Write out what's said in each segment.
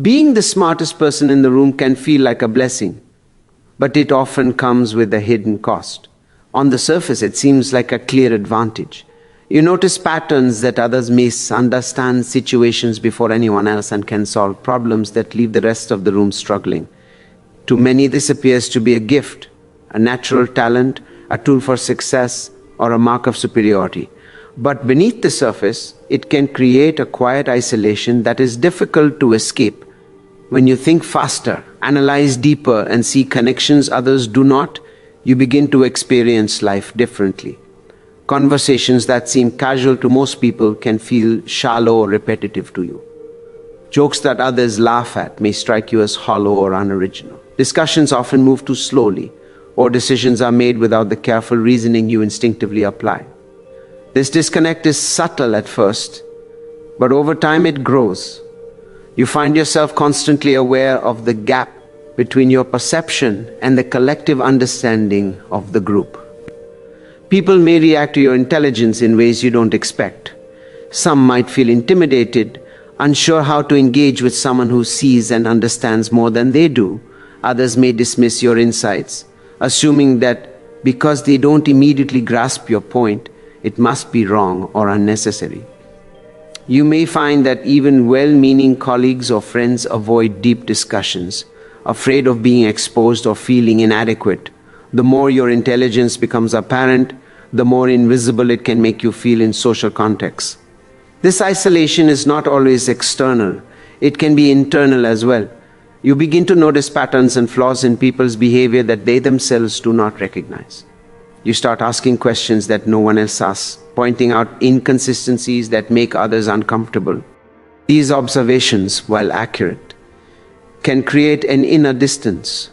Being the smartest person in the room can feel like a blessing, but it often comes with a hidden cost. On the surface, it seems like a clear advantage. You notice patterns that others misunderstand situations before anyone else and can solve problems that leave the rest of the room struggling. To many, this appears to be a gift, a natural talent, a tool for success, or a mark of superiority. But beneath the surface, it can create a quiet isolation that is difficult to escape. When you think faster, analyze deeper, and see connections others do not, you begin to experience life differently. Conversations that seem casual to most people can feel shallow or repetitive to you. Jokes that others laugh at may strike you as hollow or unoriginal. Discussions often move too slowly, or decisions are made without the careful reasoning you instinctively apply. This disconnect is subtle at first, but over time it grows. You find yourself constantly aware of the gap between your perception and the collective understanding of the group. People may react to your intelligence in ways you don't expect. Some might feel intimidated, unsure how to engage with someone who sees and understands more than they do. Others may dismiss your insights, assuming that because they don't immediately grasp your point, it must be wrong or unnecessary. You may find that even well-meaning colleagues or friends avoid deep discussions, afraid of being exposed or feeling inadequate. The more your intelligence becomes apparent, the more invisible it can make you feel in social contexts. This isolation is not always external. It can be internal as well. You begin to notice patterns and flaws in people's behavior that they themselves do not recognize. You start asking questions that no one else asks, pointing out inconsistencies that make others uncomfortable. These observations, while accurate, can create an inner distance.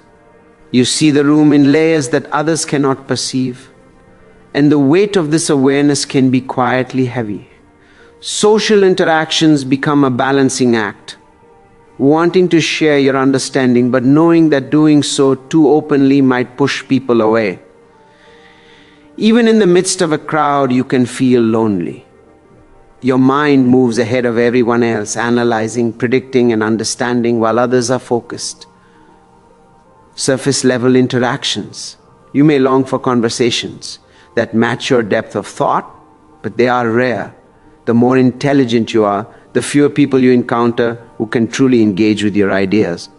You see the room in layers that others cannot perceive, and the weight of this awareness can be quietly heavy. Social interactions become a balancing act, wanting to share your understanding, but knowing that doing so too openly might push people away. Even in the midst of a crowd, you can feel lonely. Your mind moves ahead of everyone else, analyzing, predicting, and understanding while others are focused. Surface-level interactions. You may long for conversations that match your depth of thought, but they are rare. The more intelligent you are, the fewer people you encounter who can truly engage with your ideas.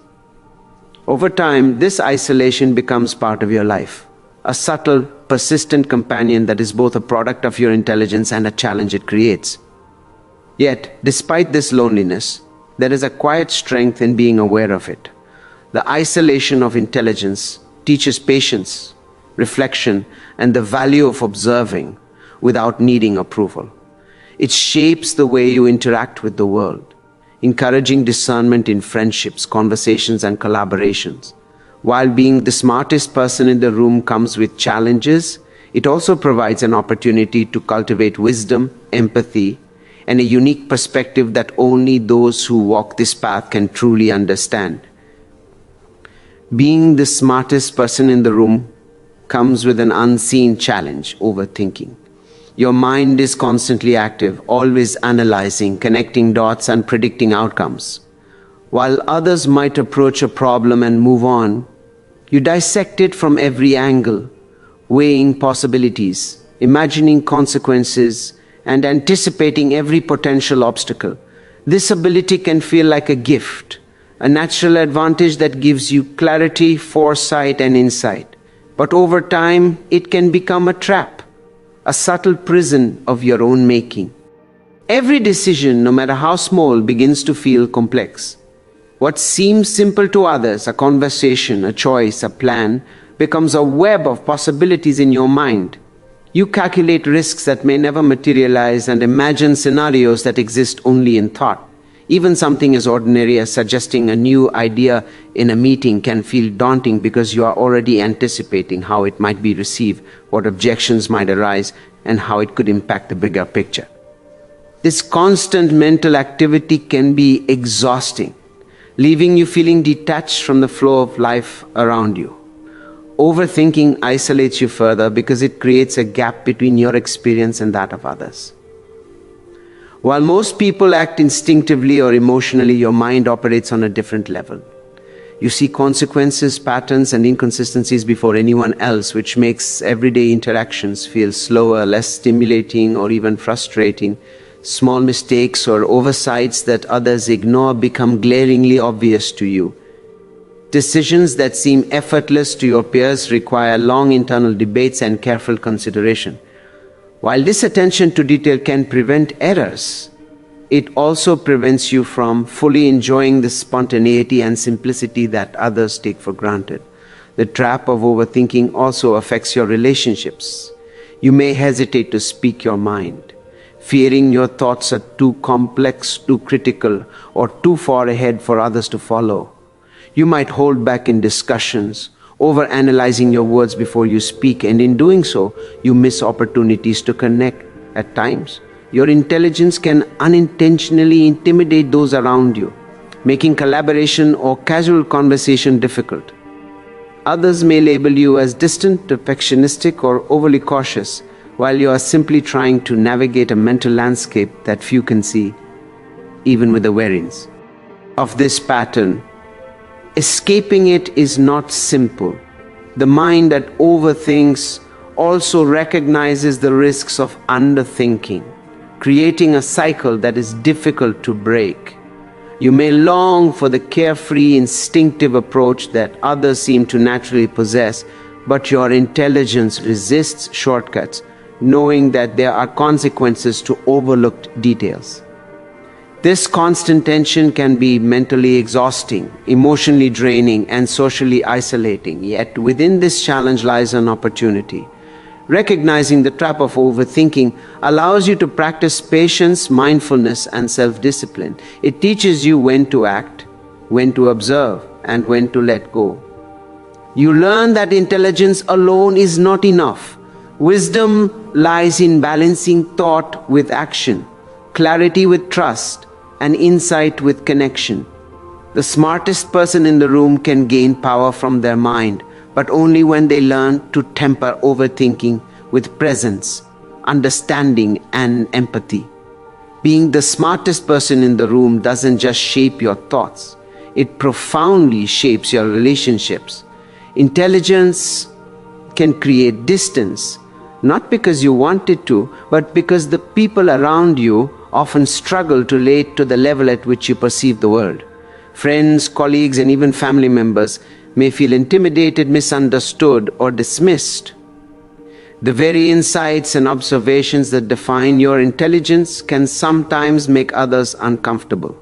Over time, this isolation becomes part of your life, a subtle, persistent companion that is both a product of your intelligence and a challenge it creates. Yet, despite this loneliness, there is a quiet strength in being aware of it. The isolation of intelligence teaches patience, reflection, and the value of observing without needing approval. It shapes the way you interact with the world, encouraging discernment in friendships, conversations, and collaborations. While being the smartest person in the room comes with challenges, it also provides an opportunity to cultivate wisdom, empathy, and a unique perspective that only those who walk this path can truly understand. Being the smartest person in the room comes with an unseen challenge: overthinking. Your mind is constantly active, always analyzing, connecting dots, and predicting outcomes. While others might approach a problem and move on, you dissect it from every angle, weighing possibilities, imagining consequences, and anticipating every potential obstacle. This ability can feel like a gift, a natural advantage that gives you clarity, foresight, and insight. But over time, it can become a trap, a subtle prison of your own making. Every decision, no matter how small, begins to feel complex. What seems simple to others, a conversation, a choice, a plan, becomes a web of possibilities in your mind. You calculate risks that may never materialize and imagine scenarios that exist only in thought. Even something as ordinary as suggesting a new idea in a meeting can feel daunting because you are already anticipating how it might be received, what objections might arise, and how it could impact the bigger picture. This constant mental activity can be exhausting, leaving you feeling detached from the flow of life around you. Overthinking isolates you further because it creates a gap between your experience and that of others. While most people act instinctively or emotionally, your mind operates on a different level. You see consequences, patterns, and inconsistencies before anyone else, which makes everyday interactions feel slower, less stimulating, or even frustrating. Small mistakes or oversights that others ignore become glaringly obvious to you. Decisions that seem effortless to your peers require long internal debates and careful consideration. While this attention to detail can prevent errors, it also prevents you from fully enjoying the spontaneity and simplicity that others take for granted. The trap of overthinking also affects your relationships. You may hesitate to speak your mind, fearing your thoughts are too complex, too critical, or too far ahead for others to follow. You might hold back in discussions, over-analyzing your words before you speak, and in doing so, you miss opportunities to connect. At times, your intelligence can unintentionally intimidate those around you, making collaboration or casual conversation difficult. Others may label you as distant, perfectionistic, or overly cautious, while you are simply trying to navigate a mental landscape that few can see, even with awareness of this pattern. Escaping it is not simple. The mind that overthinks also recognizes the risks of underthinking, creating a cycle that is difficult to break. You may long for the carefree, instinctive approach that others seem to naturally possess, but your intelligence resists shortcuts, knowing that there are consequences to overlooked details. This constant tension can be mentally exhausting, emotionally draining, and socially isolating. Yet within this challenge lies an opportunity. Recognizing the trap of overthinking allows you to practice patience, mindfulness, and self-discipline. It teaches you when to act, when to observe, and when to let go. You learn that intelligence alone is not enough. Wisdom lies in balancing thought with action, clarity with trust, and insight with connection. The smartest person in the room can gain power from their mind, but only when they learn to temper overthinking with presence, understanding, and empathy. Being the smartest person in the room doesn't just shape your thoughts, it profoundly shapes your relationships. Intelligence can create distance, not because you want it to, but because the people around you often struggle to relate to the level at which you perceive the world. Friends, colleagues, and even family members may feel intimidated, misunderstood, or dismissed. The very insights and observations that define your intelligence can sometimes make others uncomfortable.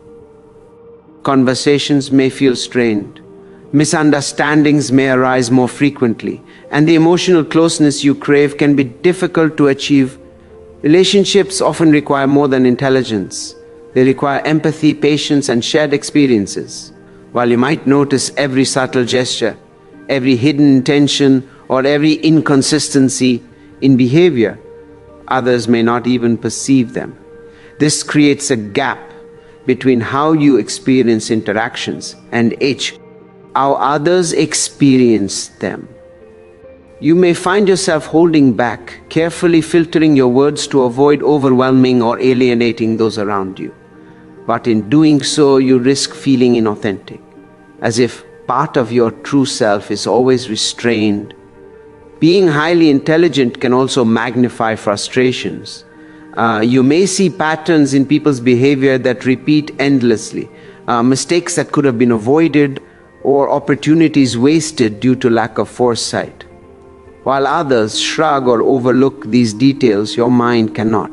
Conversations may feel strained. Misunderstandings may arise more frequently, and the emotional closeness you crave can be difficult to achieve. Relationships often require more than intelligence. They require empathy, patience, and shared experiences. While you might notice every subtle gesture, every hidden intention, or every inconsistency in behavior, others may not even perceive them. This creates a gap between how you experience interactions and how others experience them. You may find yourself holding back, carefully filtering your words to avoid overwhelming or alienating those around you. But in doing so, you risk feeling inauthentic, as if part of your true self is always restrained. Being highly intelligent can also magnify frustrations. You may see patterns in people's behavior that repeat endlessly, mistakes that could have been avoided, or opportunities wasted due to lack of foresight. While others shrug or overlook these details, your mind cannot.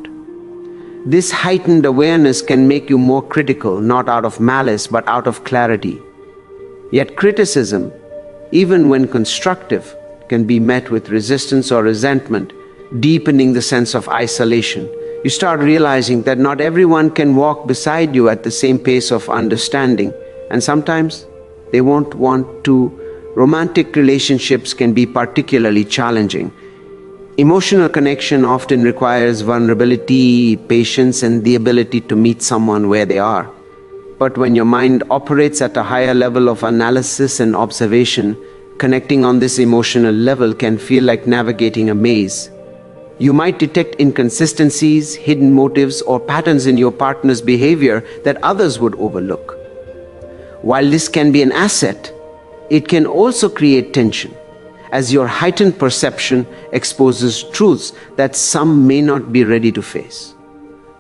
This heightened awareness can make you more critical, not out of malice, but out of clarity. Yet criticism, even when constructive, can be met with resistance or resentment, deepening the sense of isolation. You start realizing that not everyone can walk beside you at the same pace of understanding, and sometimes they won't want to. Romantic relationships can be particularly challenging. Emotional connection often requires vulnerability, patience, and the ability to meet someone where they are. But when your mind operates at a higher level of analysis and observation, connecting on this emotional level can feel like navigating a maze. You might detect inconsistencies, hidden motives, or patterns in your partner's behavior that others would overlook. While this can be an asset, it can also create tension, as your heightened perception exposes truths that some may not be ready to face.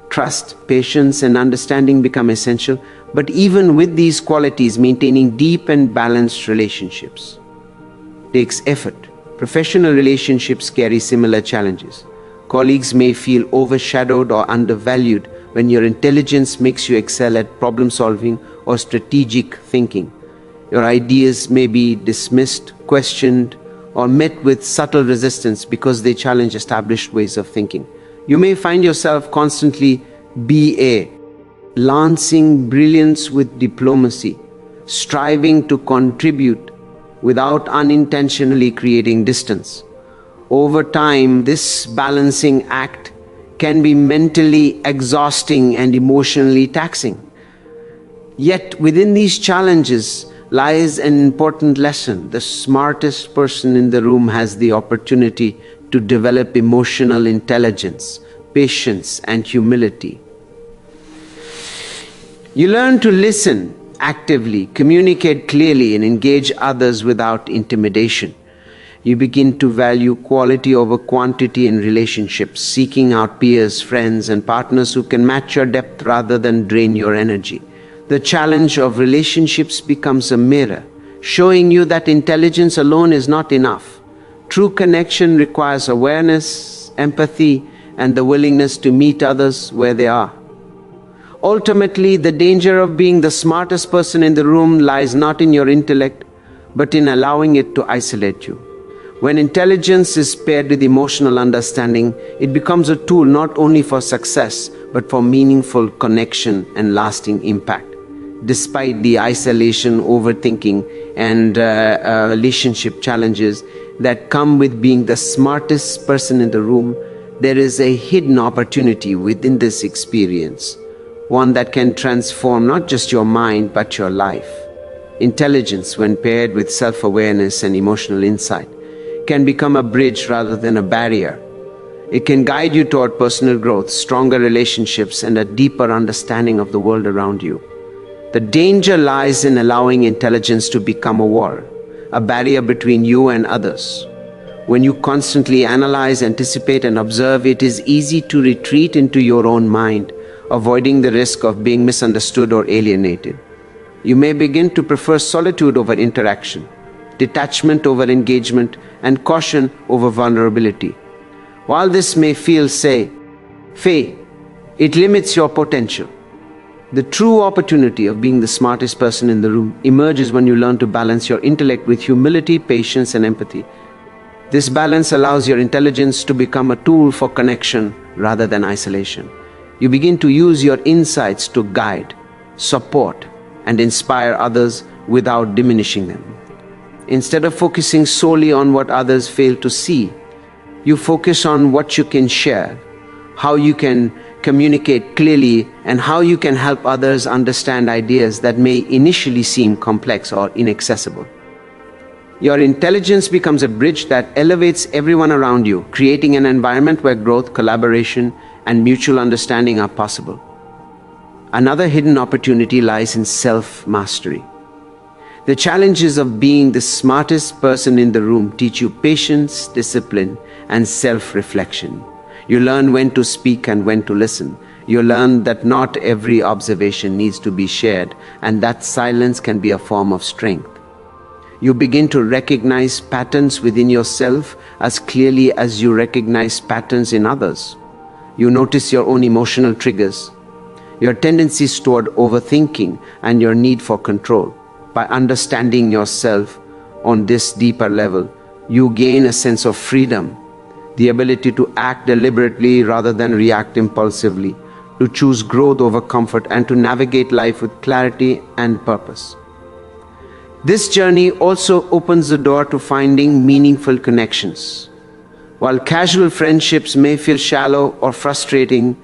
Trust, patience, and understanding become essential, but even with these qualities, maintaining deep and balanced relationships takes effort. Professional relationships carry similar challenges. Colleagues may feel overshadowed or undervalued when your intelligence makes you excel at problem solving or strategic thinking. Your ideas may be dismissed, questioned, or met with subtle resistance because they challenge established ways of thinking. You may find yourself constantly BA, lancing brilliance with diplomacy, striving to contribute without unintentionally creating distance. Over time, this balancing act can be mentally exhausting and emotionally taxing. Yet within these challenges lies an important lesson. The smartest person in the room has the opportunity to develop emotional intelligence, patience, and humility. You learn to listen actively, communicate clearly, and engage others without intimidation. You begin to value quality over quantity in relationships, seeking out peers, friends, and partners who can match your depth rather than drain your energy. The challenge of relationships becomes a mirror, showing you that intelligence alone is not enough. True connection requires awareness, empathy, and the willingness to meet others where they are. Ultimately, the danger of being the smartest person in the room lies not in your intellect, but in allowing it to isolate you. When intelligence is paired with emotional understanding, it becomes a tool not only for success, but for meaningful connection and lasting impact. Despite the isolation, overthinking, and relationship challenges that come with being the smartest person in the room, there is a hidden opportunity within this experience, one that can transform not just your mind, but your life. Intelligence, when paired with self-awareness and emotional insight, can become a bridge rather than a barrier. It can guide you toward personal growth, stronger relationships, and a deeper understanding of the world around you. The danger lies in allowing intelligence to become a wall, a barrier between you and others. When you constantly analyze, anticipate, and observe, it is easy to retreat into your own mind, avoiding the risk of being misunderstood or alienated. You may begin to prefer solitude over interaction, detachment over engagement, and caution over vulnerability. While this may feel safe, it limits your potential. The true opportunity of being the smartest person in the room emerges when you learn to balance your intellect with humility, patience, and empathy. This balance allows your intelligence to become a tool for connection rather than isolation. You begin to use your insights to guide, support, and inspire others without diminishing them. Instead of focusing solely on what others fail to see, you focus on what you can share, how you can communicate clearly, and how you can help others understand ideas that may initially seem complex or inaccessible. Your intelligence becomes a bridge that elevates everyone around you, creating an environment where growth, collaboration, and mutual understanding are possible. Another hidden opportunity lies in self-mastery. The challenges of being the smartest person in the room teach you patience, discipline, and self-reflection. You learn when to speak and when to listen. You learn that not every observation needs to be shared, and that silence can be a form of strength. You begin to recognize patterns within yourself as clearly as you recognize patterns in others. You notice your own emotional triggers, your tendencies toward overthinking, and your need for control. By understanding yourself on this deeper level, you gain a sense of freedom, the ability to act deliberately rather than react impulsively, to choose growth over comfort, and to navigate life with clarity and purpose. This journey also opens the door to finding meaningful connections. While casual friendships may feel shallow or frustrating,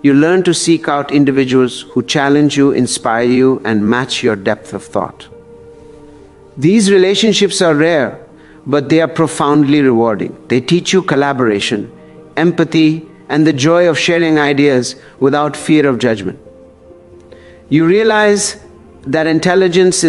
you learn to seek out individuals who challenge you, inspire you, and match your depth of thought. These relationships are rare, but they are profoundly rewarding. They teach you collaboration, empathy, and the joy of sharing ideas without fear of judgment. You realize that intelligence